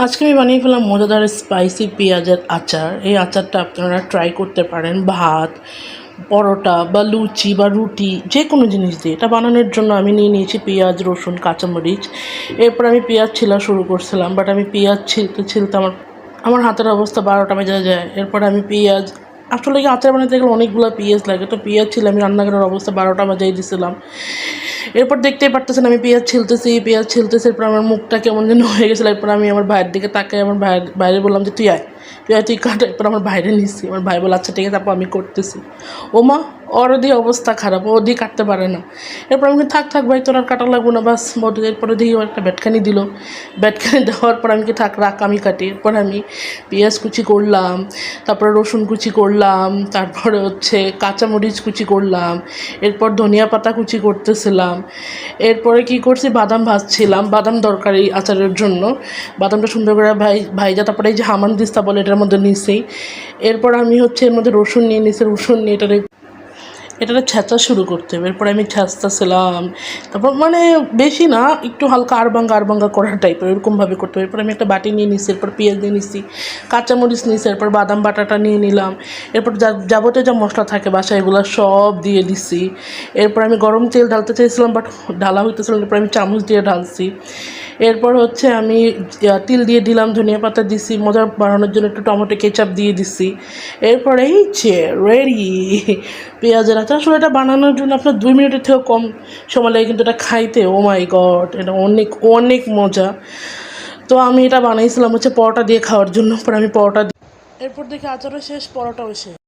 আজকে আমি বানিয়ে ফেললাম মজাদার স্পাইসি পেঁয়াজের আচার। এই আচারটা আপনারা ট্রাই করতে পারেন ভাত, পরোটা বা লুচি বা রুটি যে কোনো জিনিস দিয়ে। এটা বানানোর জন্য আমি নিয়ে নিয়েছি পেঁয়াজ, রসুন, কাঁচামরিচ। এরপর আমি পেঁয়াজ ছিলা শুরু করছিলাম, বাট আমি পেঁয়াজ ছিলতে ছিলতে আমার আমার হাতের অবস্থা 12টা বেজে যায়। এরপরে আমি পেঁয়াজ, আসলে কি আচার বানাতে গেলে অনেকগুলো পেঁয়াজ লাগে, তো পেঁয়াজ ছিল আমি রান্নাঘরের অবস্থা 12টা বাজাই দিয়েছিলাম। এরপর দেখতেই পারতেছেন আমি পেঁয়াজ ছিলতেছি, এরপর আমার মুখটা কেমন যেন হয়ে গেছিলো। এরপর আমি আমার ভাইয়ের দিকে তাকাই, আমার ভাইয়ের বাইরে বললাম যে তুই কাট। এরপর আমার বাইরে নিচ্ছি, আমার ভাই বলে আচ্ছা ঠিক আছে, তারপর আমি করতেছি। ও মা, ওর দিয়ে অবস্থা খারাপ, ও দিয়ে কাটতে পারে না। এরপর আমি থাক ভাই, তোর আর কাটা লাগবো না, বাস বড়। এরপরে দেখি ও একটা ব্যাটখানি দিল, ব্যাটখানি দেওয়ার পর আমি রাখ আমি কাটি। এরপর আমি পেঁয়াজ কুচি করলাম, তারপরে রসুন কুচি করলাম, তারপরে হচ্ছে কাঁচামরিচ কুচি করলাম, এরপর ধনিয়া পাতা কুচি করতেছিলাম। এরপরে কি করছি, বাদাম ভাজছিলাম, বাদাম দরকারি আচারের জন্য। বাদামটা সুন্দর করে ভাইজা তারপরে এই যে হামান দিস্তা বলে এটার মধ্যে নিছেই। এরপর আমি হচ্ছে এর মধ্যে রসুন নিয়ে নিছি, রসুন নিয়ে এটাতে ছেঁচা শুরু করতে হবে। এরপরে আমি ছেঁচতেছিলাম, তারপর মানে বেশি না, একটু হালকা আরবাঙ্গা করার টাইপের এরকমভাবে করতে হবে। এরপর আমি একটা বাটি নিয়ে নিচ্ছি, এরপর পেঁয়াজ নিয়ে নিচ্ছি, কাঁচামরিচ নিচ্ছি, এরপর বাদাম বাটাটা নিয়ে নিলাম। এরপর যাবতীয় যা মশলা থাকে বাসায় এগুলো সব দিয়ে দিছি। এরপর আমি গরম তেল ঢালতে চাইছিলাম, বাট ঢালা হইতেছিলাম, এরপর আমি চামচ দিয়ে ঢালছি। এরপর হচ্ছে আমি তিল দিয়ে দিলাম, ধনিয়া পাতা দিছি, মজা বাড়ানোর জন্য একটু টমেটো কেচাপ দিয়ে দিছি। এরপর এই যে রেডি পেঁয়াজের আচার। আসলে এটা বানানোর জন্য আপনার 2 মিনিটের থেকেও কম সময় লাগে, কিন্তু এটা খাইতে ও মাই গড, এটা অনেক অনেক মজা। তো আমি এটা বানাইছিলাম হচ্ছে পরোটা দিয়ে খাওয়ার জন্য। পরে আমি পরোটা, এরপর দেখি আচারও শেষ, পরোটাও শেষ।